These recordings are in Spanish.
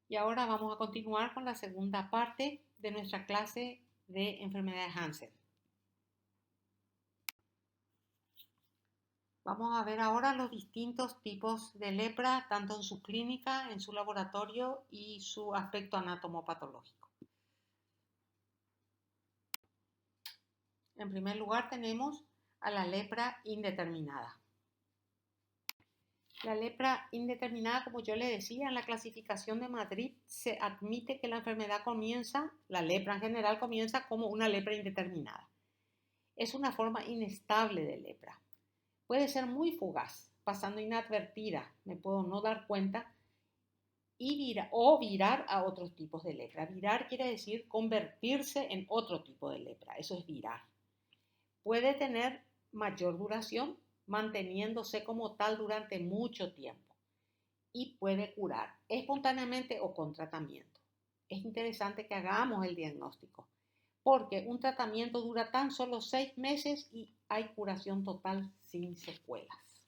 Y ahora vamos a continuar con la segunda parte de nuestra clase de enfermedad de Hansen. Vamos a ver ahora los distintos tipos de lepra, tanto en su clínica, en su laboratorio y su aspecto anatomopatológico. En primer lugar tenemos a la lepra indeterminada. La lepra indeterminada, como yo le decía, en la clasificación de Madrid se admite que la enfermedad comienza, la lepra en general comienza como una lepra indeterminada. Es una forma inestable de lepra. Puede ser muy fugaz, pasando inadvertida, me puedo no dar cuenta, o virar a otros tipos de lepra. Virar quiere decir convertirse en otro tipo de lepra, eso es virar. Puede tener mayor duración, manteniéndose como tal durante mucho tiempo y puede curar espontáneamente o con tratamiento. Es interesante que hagamos el diagnóstico porque un tratamiento dura tan solo 6 meses y hay curación total sin secuelas.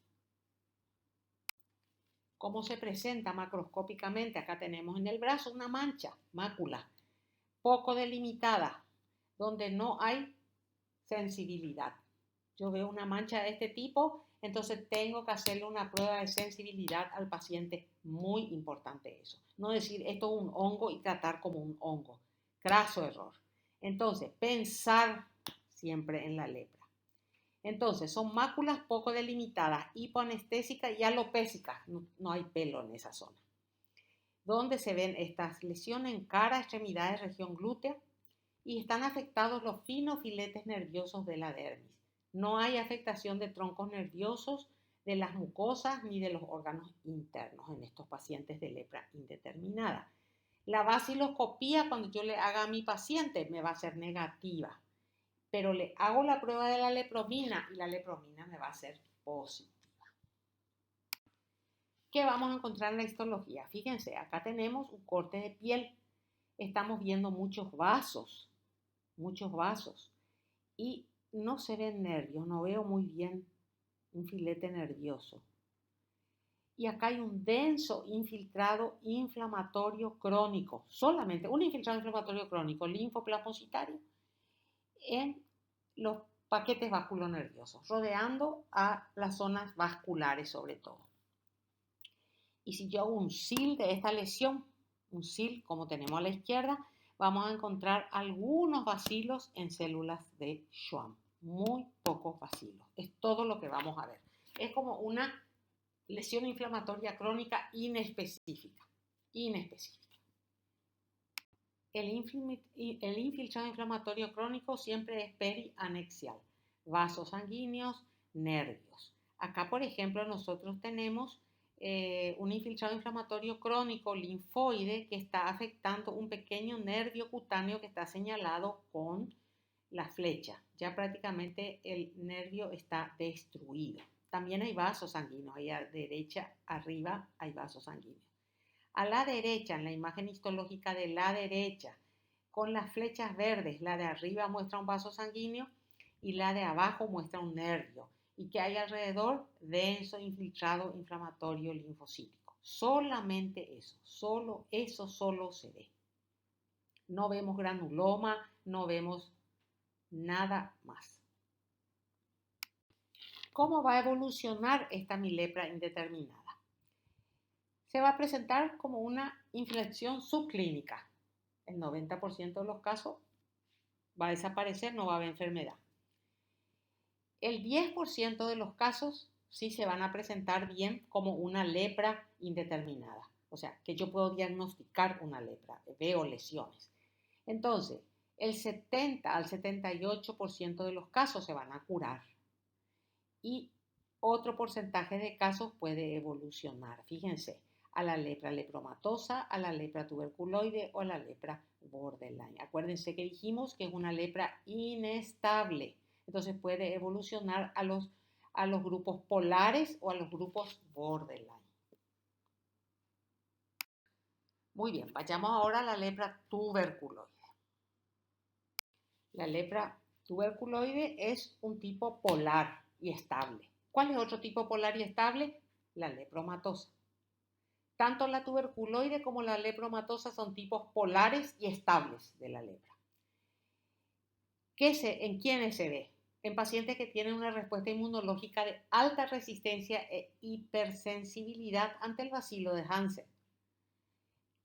¿Cómo se presenta macroscópicamente? Acá tenemos en el brazo una mancha, mácula, poco delimitada, donde no hay sensibilidad. Yo veo una mancha de este tipo, entonces tengo que hacerle una prueba de sensibilidad al paciente. Muy importante eso. No decir esto es un hongo y tratar como un hongo. Craso error. Entonces, pensar siempre en la lepra. Entonces, son máculas poco delimitadas, hipoanestésicas y alopésicas. No hay pelo en esa zona. Donde se ven estas lesiones en cara, extremidades, región glútea, y están afectados los finos filetes nerviosos de la dermis. No hay afectación de troncos nerviosos, de las mucosas ni de los órganos internos en estos pacientes de lepra indeterminada. La vaciloscopía, cuando yo le haga a mi paciente, me va a ser negativa, pero le hago la prueba de la lepromina y la lepromina me va a ser positiva. ¿Qué vamos a encontrar en la histología? Fíjense, acá tenemos un corte de piel. Estamos viendo muchos vasos y no se ven nervios, no veo muy bien un filete nervioso. Y acá hay un denso infiltrado inflamatorio crónico, solamente un infiltrado inflamatorio crónico linfoplasmocitario en los paquetes vasculonerviosos, rodeando a las zonas vasculares sobre todo. Y si yo hago un SIL de esta lesión, un SIL como tenemos a la izquierda, vamos a encontrar algunos bacilos en células de Schwann. Muy pocos bacilos. Es todo lo que vamos a ver. Es como una lesión inflamatoria crónica inespecífica. El infiltrado inflamatorio crónico siempre es perianexial. Vasos sanguíneos, nervios. Acá, por ejemplo, nosotros tenemos un infiltrado inflamatorio crónico linfoide que está afectando un pequeño nervio cutáneo que está señalado con la flecha. Ya prácticamente el nervio está destruido. También hay vasos sanguíneos. Ahí a la derecha, arriba, hay vasos sanguíneos. A la derecha, en la imagen histológica de la derecha, con las flechas verdes, la de arriba muestra un vaso sanguíneo y la de abajo muestra un nervio. ¿Y que hay alrededor? Denso infiltrado inflamatorio linfocítico. Solamente eso, solo se ve. No vemos granuloma, no vemos nada más. ¿Cómo va a evolucionar esta lepra indeterminada? Se va a presentar como una infección subclínica. El 90% de los casos va a desaparecer, no va a haber enfermedad. El 10% de los casos sí se van a presentar bien como una lepra indeterminada. O sea, que yo puedo diagnosticar una lepra, veo lesiones. Entonces, el 70 al 78% de los casos se van a curar. Y otro porcentaje de casos puede evolucionar. Fíjense, a la lepra lepromatosa, a la lepra tuberculoide o a la lepra borderline. Acuérdense que dijimos que es una lepra inestable. Entonces puede evolucionar a los grupos polares o a los grupos borderline. Muy bien, vayamos ahora a la lepra tuberculoide. La lepra tuberculoide es un tipo polar y estable. ¿Cuál es otro tipo polar y estable? La lepromatosa. Tanto la tuberculoide como la lepromatosa son tipos polares y estables de la lepra. ¿En quiénes se ve? En pacientes que tienen una respuesta inmunológica de alta resistencia e hipersensibilidad ante el bacilo de Hansen.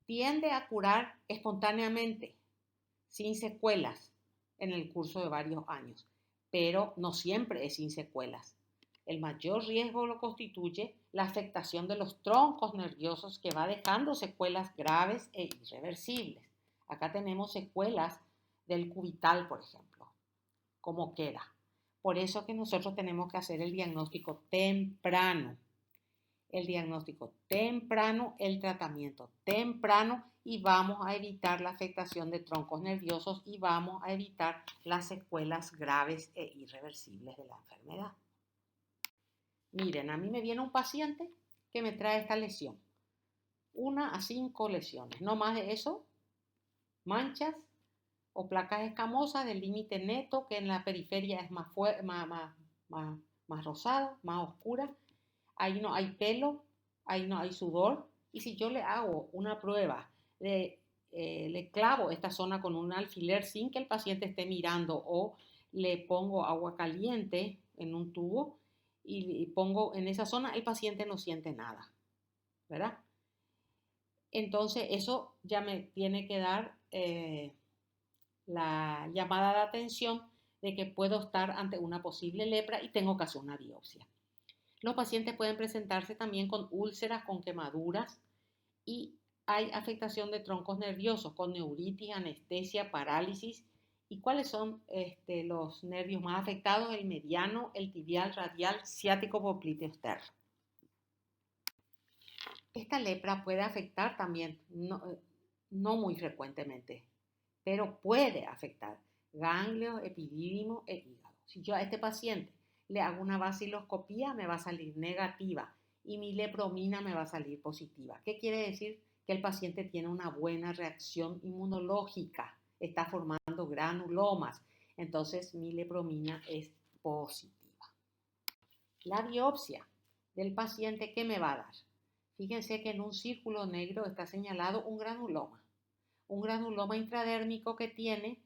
Tiende a curar espontáneamente, sin secuelas, en el curso de varios años, pero no siempre es sin secuelas. El mayor riesgo lo constituye la afectación de los troncos nerviosos que va dejando secuelas graves e irreversibles. Acá tenemos secuelas del cubital, por ejemplo, como queda. Por eso que nosotros tenemos que hacer el diagnóstico temprano. El diagnóstico temprano, el tratamiento temprano y vamos a evitar la afectación de troncos nerviosos y vamos a evitar las secuelas graves e irreversibles de la enfermedad. Miren, a mí me viene un paciente que me trae esta lesión. 1 a 5 lesiones, no más de eso, manchas o placas escamosas del límite neto que en la periferia es más rosada, más oscura. Ahí no hay pelo, ahí no hay sudor. Y si yo le hago una prueba, le clavo esta zona con un alfiler sin que el paciente esté mirando o le pongo agua caliente en un tubo y pongo en esa zona, el paciente no siente nada, ¿verdad? Entonces eso ya me tiene que dar la llamada de atención de que puedo estar ante una posible lepra y tengo que hacer una biopsia. Los pacientes pueden presentarse también con úlceras, con quemaduras y hay afectación de troncos nerviosos con neuritis, anestesia, parálisis. ¿Y cuáles son los nervios más afectados? El mediano, el tibial, radial, ciático, popliteo externo. Esta lepra puede afectar también, no muy frecuentemente, pero puede afectar ganglios, epidídimo e hígado. Si yo a este paciente le hago una vaciloscopía, me va a salir negativa y mi lepromina me va a salir positiva. ¿Qué quiere decir? Que el paciente tiene una buena reacción inmunológica, está formando granulomas, entonces mi lepromina es positiva. La biopsia del paciente, ¿qué me va a dar? Fíjense que en un círculo negro está señalado un granuloma intradérmico que tiene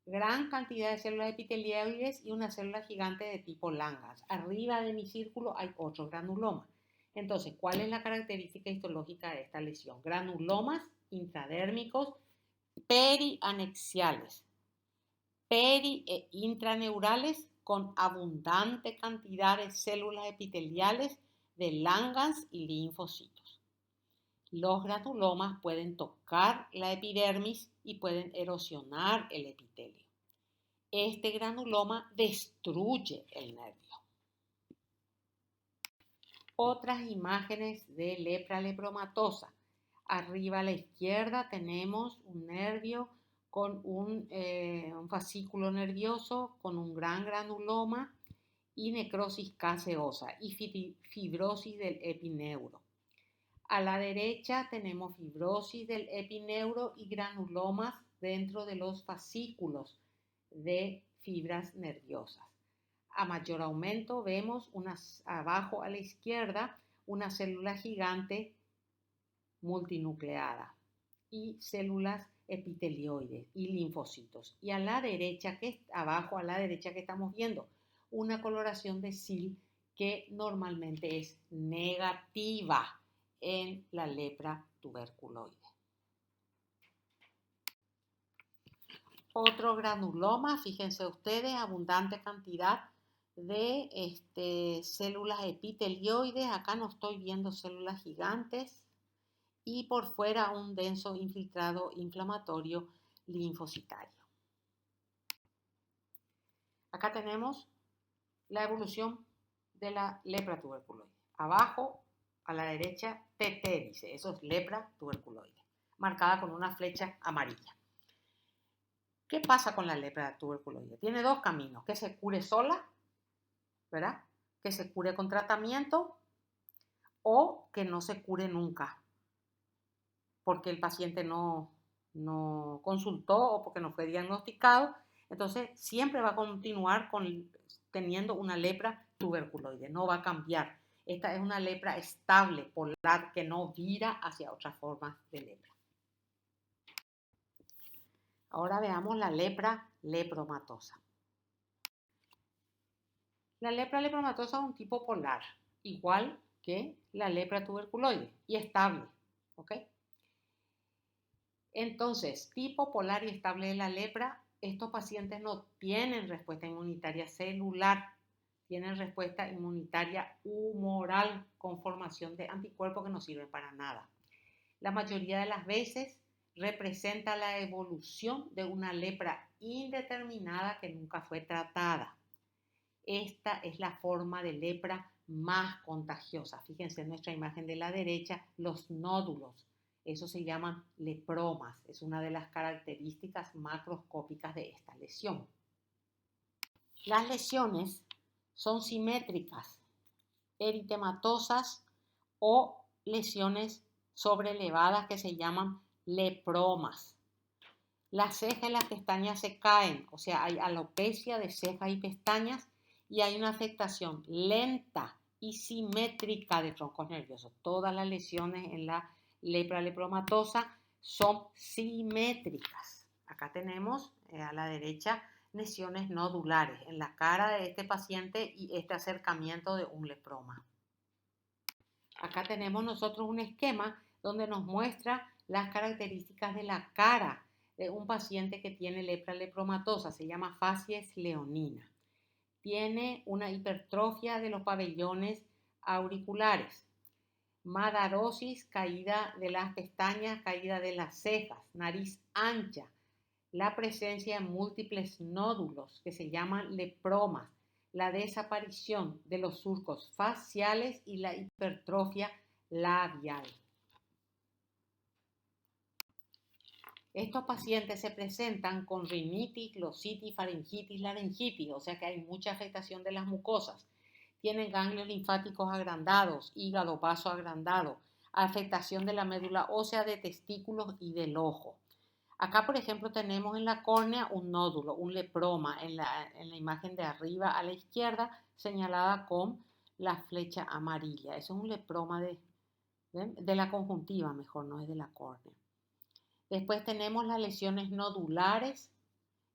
gran cantidad de células epitelioides y una célula gigante de tipo Langhans. Arriba de mi círculo hay otro granuloma. Entonces, ¿cuál es la característica histológica de esta lesión? Granulomas intradérmicos perianexiales, peri e intraneurales con abundante cantidad de células epiteliales de Langhans y linfocitos. Los granulomas pueden tocar la epidermis y pueden erosionar el epitelio. Este granuloma destruye el nervio. Otras imágenes de lepra lepromatosa. Arriba a la izquierda tenemos un nervio con un fascículo nervioso con un gran granuloma y necrosis caseosa y fibrosis del epineuro. A la derecha tenemos fibrosis del epineuro y granulomas dentro de los fascículos de fibras nerviosas. A mayor aumento vemos abajo a la izquierda una célula gigante multinucleada y células epitelioides y linfocitos. Y a la derecha, abajo a la derecha que estamos viendo, una coloración de SIL que normalmente es negativa en la lepra tuberculoide. Otro granuloma, fíjense ustedes, abundante cantidad de células epitelioides. Acá no estoy viendo células gigantes y por fuera un denso infiltrado inflamatorio linfocitario. Acá tenemos la evolución de la lepra tuberculoide. Abajo, a la derecha, TT dice, eso es lepra tuberculoide, marcada con una flecha amarilla. ¿Qué pasa con la lepra tuberculoide? Tiene dos caminos, que se cure sola, ¿verdad? Que se cure con tratamiento o que no se cure nunca, porque el paciente no consultó o porque no fue diagnosticado. Entonces, siempre va a continuar teniendo una lepra tuberculoide, no va a cambiar. Esta es una lepra estable, polar, que no vira hacia otras formas de lepra. Ahora veamos la lepra lepromatosa. La lepra lepromatosa es un tipo polar, igual que la lepra tuberculoide, y estable, ¿ok? Entonces, tipo polar y estable de la lepra, estos pacientes no tienen respuesta inmunitaria celular, tienen respuesta inmunitaria humoral con formación de anticuerpos que no sirven para nada. La mayoría de las veces representa la evolución de una lepra indeterminada que nunca fue tratada. Esta es la forma de lepra más contagiosa. Fíjense en nuestra imagen de la derecha, los nódulos. Eso se llaman lepromas. Es una de las características macroscópicas de esta lesión. Las lesiones son simétricas, eritematosas o lesiones sobrelevadas que se llaman lepromas. La ceja y las pestañas se caen, o sea, hay alopecia de cejas y pestañas y hay una afectación lenta y simétrica de troncos nerviosos. Todas las lesiones en la lepra lepromatosa son simétricas. Acá tenemos a la derecha lesiones nodulares en la cara de este paciente y este acercamiento de un leproma. Acá tenemos nosotros un esquema donde nos muestra las características de la cara de un paciente que tiene lepra lepromatosa. Se llama facies leonina. Tiene una hipertrofia de los pabellones auriculares, madarosis, caída de las pestañas, caída de las cejas, nariz ancha, la presencia de múltiples nódulos que se llaman lepromas, la desaparición de los surcos faciales y la hipertrofia labial. Estos pacientes se presentan con rinitis, glossitis, faringitis, laringitis, o sea que hay mucha afectación de las mucosas. Tienen ganglios linfáticos agrandados, hígado, vaso agrandado, afectación de la médula ósea, de testículos y del ojo. Acá, por ejemplo, tenemos en la córnea un nódulo, un leproma, en la imagen de arriba a la izquierda, señalada con la flecha amarilla. Eso es un leproma de la conjuntiva, mejor, no es de la córnea. Después tenemos las lesiones nodulares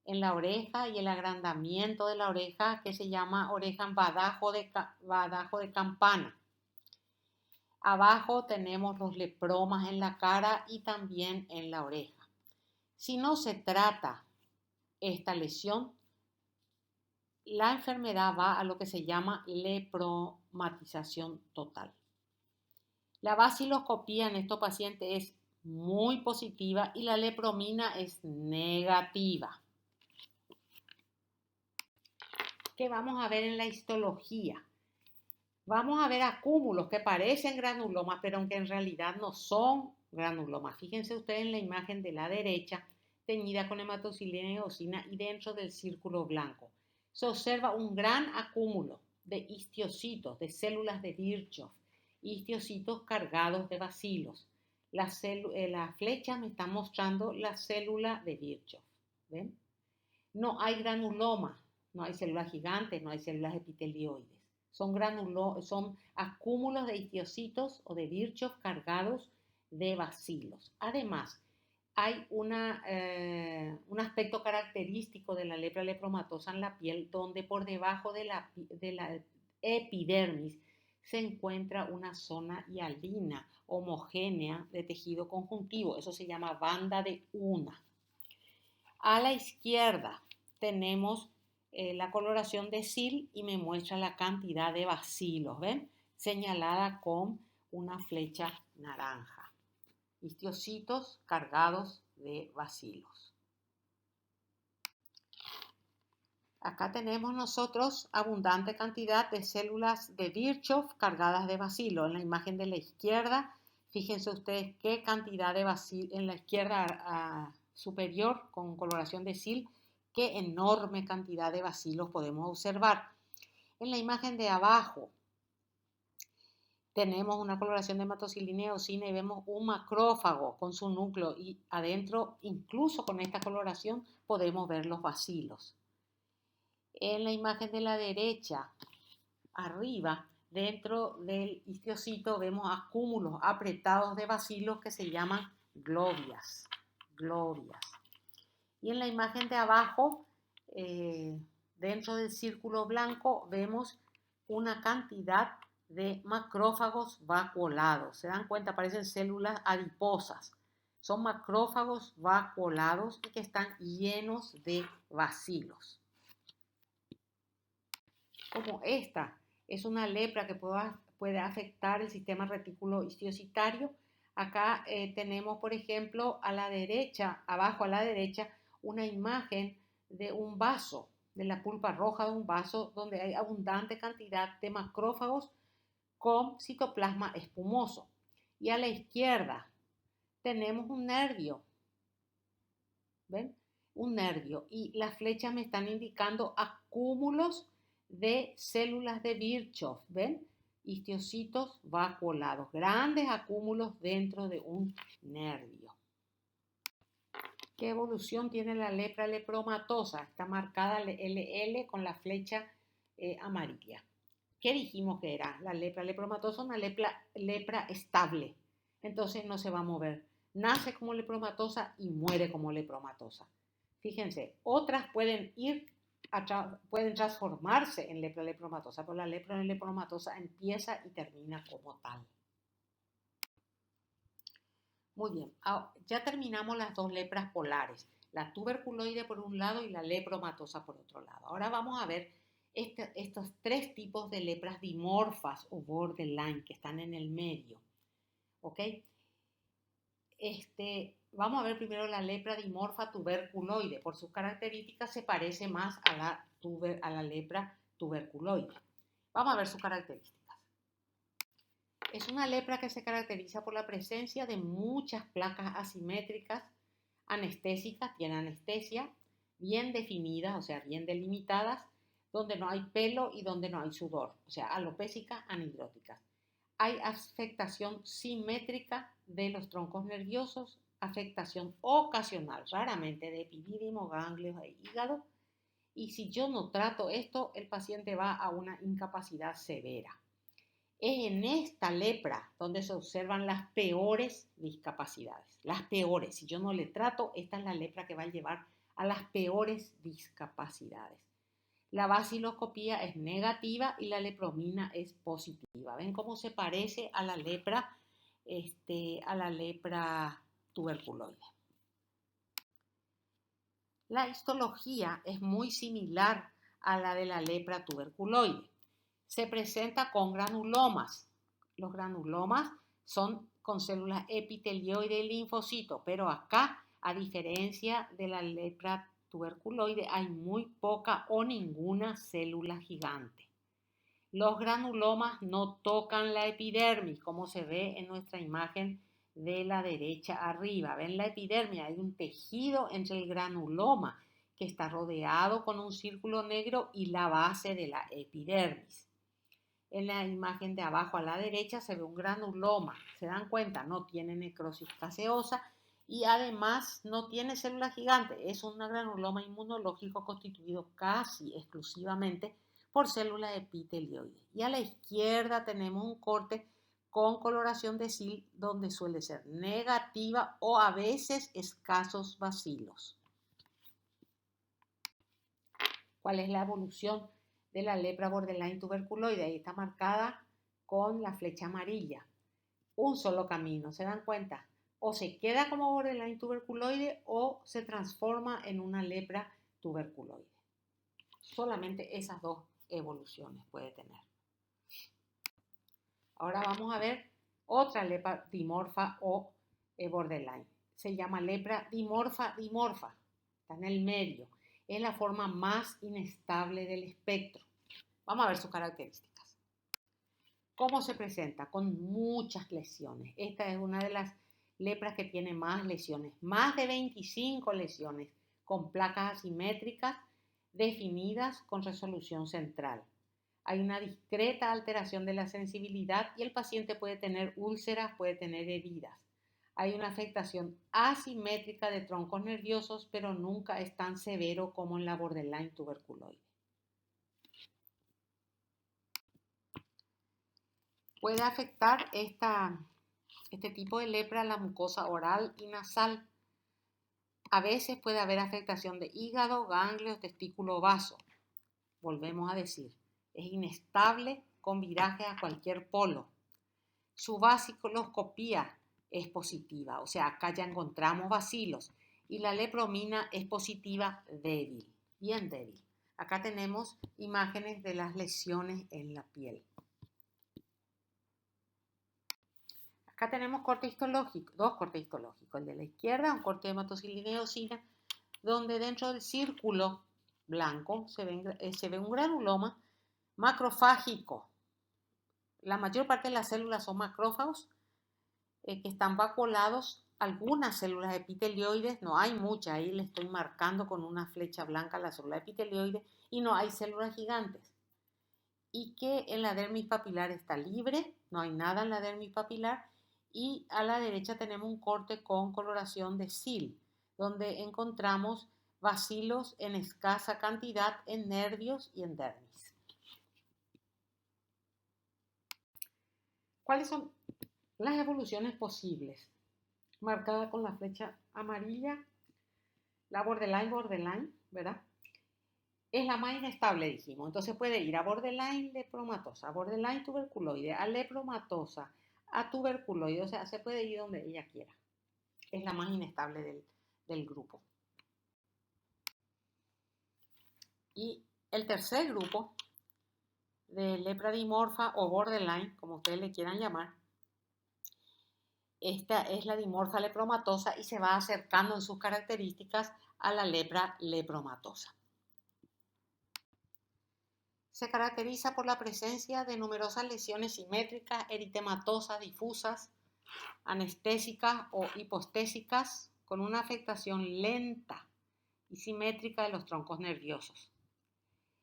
en la oreja y el agrandamiento de la oreja, que se llama oreja en badajo de campana. Abajo tenemos los lepromas en la cara y también en la oreja. Si no se trata esta lesión, la enfermedad va a lo que se llama lepromatización total. La vaciloscopía en estos pacientes es muy positiva y la lepromina es negativa. ¿Qué vamos a ver en la histología? Vamos a ver acúmulos que parecen granulomas, pero aunque en realidad no son granulomas. Fíjense ustedes en la imagen de la derecha, teñida con hematocilina y eosina y dentro del círculo blanco. Se observa un gran acúmulo de histiocitos, de células de Virchow, histiocitos cargados de bacilos. La flecha me está mostrando la célula de Virchow. ¿Ven? No hay granulomas, no hay células gigantes, no hay células epitelioides. Son acúmulos de histiocitos o de Virchow cargados de bacilos. Además, hay un aspecto característico de la lepra lepromatosa en la piel, donde por debajo de la epidermis se encuentra una zona hialina homogénea de tejido conjuntivo. Eso se llama banda de Unna. A la izquierda tenemos la coloración de SIL y me muestra la cantidad de bacilos, ¿ven? Señalada con una flecha naranja. Histiocitos cargados de bacilos. Acá tenemos nosotros abundante cantidad de células de Virchow cargadas de bacilo. En la imagen de la izquierda, fíjense ustedes qué cantidad de bacilo, en la izquierda superior con coloración de SIL, qué enorme cantidad de bacilos podemos observar. En la imagen de abajo tenemos una coloración de hematocilina y eosina y vemos un macrófago con su núcleo y adentro, incluso con esta coloración, podemos ver los bacilos. En la imagen de la derecha, arriba, dentro del histiocyto vemos acúmulos apretados de bacilos que se llaman globias. Y en la imagen de abajo, dentro del círculo blanco, vemos una cantidad de macrófagos vacuolados. ¿Se dan cuenta? Parecen células adiposas. Son macrófagos vacuolados y que están llenos de bacilos. Como esta es una lepra que puede afectar el sistema retículo histiocytario, acá tenemos, por ejemplo, a la derecha, abajo a la derecha, una imagen de un vaso, de la pulpa roja de un vaso donde hay abundante cantidad de macrófagos con citoplasma espumoso. Y a la izquierda tenemos un nervio. ¿Ven? Un nervio. Y las flechas me están indicando acúmulos de células de Virchow. ¿Ven? Histiocytos vacuolados. Grandes acúmulos dentro de un nervio. ¿Qué evolución tiene la lepra lepromatosa? Está marcada LL con la flecha amarilla. ¿Qué dijimos que era? La lepra lepromatosa, una lepra estable. Entonces no se va a mover. Nace como lepromatosa y muere como lepromatosa. Fíjense, otras pueden transformarse en lepra lepromatosa, pero la lepra lepromatosa empieza y termina como tal. Muy bien, ya terminamos las dos lepras polares, la tuberculoide por un lado y la lepromatosa por otro lado. Ahora vamos a ver estos tres tipos de lepras dimorfas o borderline que están en el medio. ¿Ok? Vamos a ver primero la lepra dimorfa tuberculoide. Por sus características se parece más a la lepra tuberculoide. Vamos a ver sus características. Es una lepra que se caracteriza por la presencia de muchas placas asimétricas, anestésicas, tiene anestesia, bien definidas, o sea, bien delimitadas, donde no hay pelo y donde no hay sudor, o sea, alopésicas, anhidróticas. Hay afectación simétrica de los troncos nerviosos, afectación ocasional, raramente de epidídimo, ganglios e hígado. Y si yo no trato esto, el paciente va a una incapacidad severa. Es en esta lepra donde se observan las peores discapacidades. Las peores. Si yo no le trato, esta es la lepra que va a llevar a las peores discapacidades. La baciloscopía es negativa y la lepromina es positiva. ¿Ven cómo se parece a la lepra tuberculoide? La histología es muy similar a la de la lepra tuberculoide. Se presenta con granulomas. Los granulomas son con células epitelioide y linfocitos, pero acá, a diferencia de la lepra tuberculoide, hay muy poca o ninguna célula gigante. Los granulomas no tocan la epidermis, como se ve en nuestra imagen de la derecha arriba. ¿Ven la epidermis? Hay un tejido entre el granuloma que está rodeado con un círculo negro y la base de la epidermis. En la imagen de abajo a la derecha se ve un granuloma. ¿Se dan cuenta? No tiene necrosis caseosa y además no tiene células gigantes. Es un granuloma inmunológico constituido casi exclusivamente por células epitelioides. Y a la izquierda tenemos un corte con coloración de sil donde suele ser negativa o a veces escasos bacilos. ¿Cuál es la evolución de la lepra borderline tuberculoide? Ahí está marcada con la flecha amarilla. Un solo camino, ¿se dan cuenta? O se queda como borderline tuberculoide o se transforma en una lepra tuberculoide. Solamente esas dos evoluciones puede tener. Ahora vamos a ver otra lepra dimorfa o borderline. Se llama lepra dimorfa. Está en el medio. Es la forma más inestable del espectro. Vamos a ver sus características. ¿Cómo se presenta? Con muchas lesiones. Esta es una de las lepras que tiene más lesiones. Más de 25 lesiones con placas asimétricas definidas con resolución central. Hay una discreta alteración de la sensibilidad y el paciente puede tener úlceras, puede tener heridas. Hay una afectación asimétrica de troncos nerviosos, pero nunca es tan severo como en la borderline tuberculoide. Puede afectar este tipo de lepra la mucosa oral y nasal. A veces puede haber afectación de hígado, ganglios, testículo, vaso. Volvemos a decir, es inestable con viraje a cualquier polo. Su vasiculoscopía es positiva, o sea, acá ya encontramos bacilos. Y la lepromina es positiva débil, bien débil. Acá tenemos imágenes de las lesiones en la piel. Acá tenemos corte histológico, dos cortes histológicos. El de la izquierda, un corte de hematocilina y eosina, donde dentro del círculo blanco se ve un granuloma macrofágico. La mayor parte de las células son macrófagos que están vacuolados. Algunas células epitelioides, no hay muchas, ahí le estoy marcando con una flecha blanca la célula epitelioide, y no hay células gigantes. Y que en la dermis papilar está libre, no hay nada en la dermis papilar, y a la derecha tenemos un corte con coloración de sil, donde encontramos bacilos en escasa cantidad en nervios y en dermis. ¿Cuáles son las evoluciones posibles? Marcada con la flecha amarilla, la borderline, ¿verdad? Es la más inestable, dijimos. Entonces puede ir a borderline lepromatosa, a borderline tuberculoide, a lepromatosa, a tuberculoide. O sea, se puede ir donde ella quiera. Es la más inestable del grupo. Y el tercer grupo de lepra dimorfa o borderline, como ustedes le quieran llamar, esta es la dimorfa lepromatosa y se va acercando en sus características a la lepra lepromatosa. Se caracteriza por la presencia de numerosas lesiones simétricas, eritematosas, difusas, anestésicas o hipostésicas, con una afectación lenta y simétrica de los troncos nerviosos.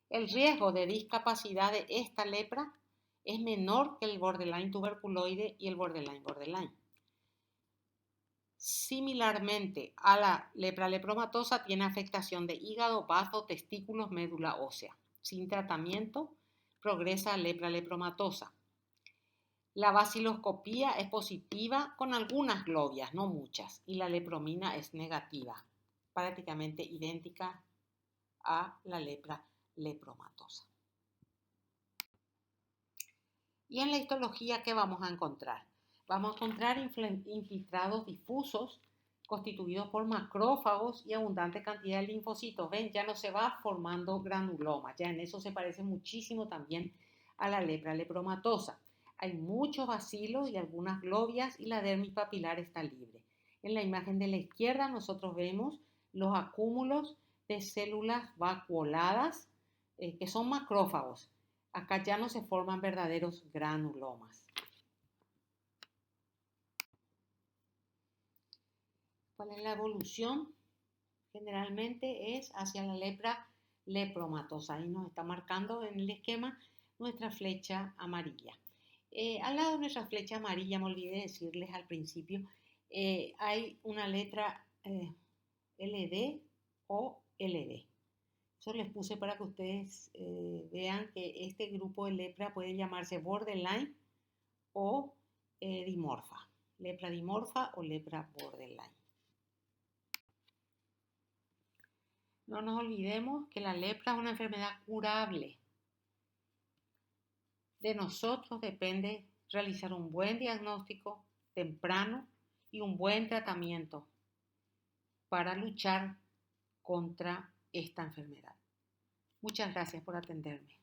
El riesgo de discapacidad de esta lepra es menor que el borderline tuberculoide y el borderline. Similarmente a la lepra lepromatosa, tiene afectación de hígado, bazo, testículos, médula ósea. Sin tratamiento, progresa a lepra lepromatosa. La baciloscopía es positiva con algunas globias, no muchas, y la lepromina es negativa, prácticamente idéntica a la lepra lepromatosa. Y en la histología, ¿qué vamos a encontrar? Vamos a encontrar infiltrados difusos constituidos por macrófagos y abundante cantidad de linfocitos. Ven, ya no se va formando granuloma, ya en eso se parece muchísimo también a la lepra lepromatosa. Hay muchos bacilos y algunas globias y la dermis papilar está libre. En la imagen de la izquierda nosotros vemos los acúmulos de células vacuoladas que son macrófagos. Acá ya no se forman verdaderos granulomas. ¿Cuál es la evolución? Generalmente es hacia la lepra lepromatosa. Ahí nos está marcando en el esquema nuestra flecha amarilla. Al lado de nuestra flecha amarilla, me olvidé decirles al principio, hay una letra LD o LD. Eso les puse para que ustedes vean que este grupo de lepra puede llamarse borderline o dimorfa. Lepra dimorfa o lepra borderline. No nos olvidemos que la lepra es una enfermedad curable. De nosotros depende realizar un buen diagnóstico temprano y un buen tratamiento para luchar contra esta enfermedad. Muchas gracias por atenderme.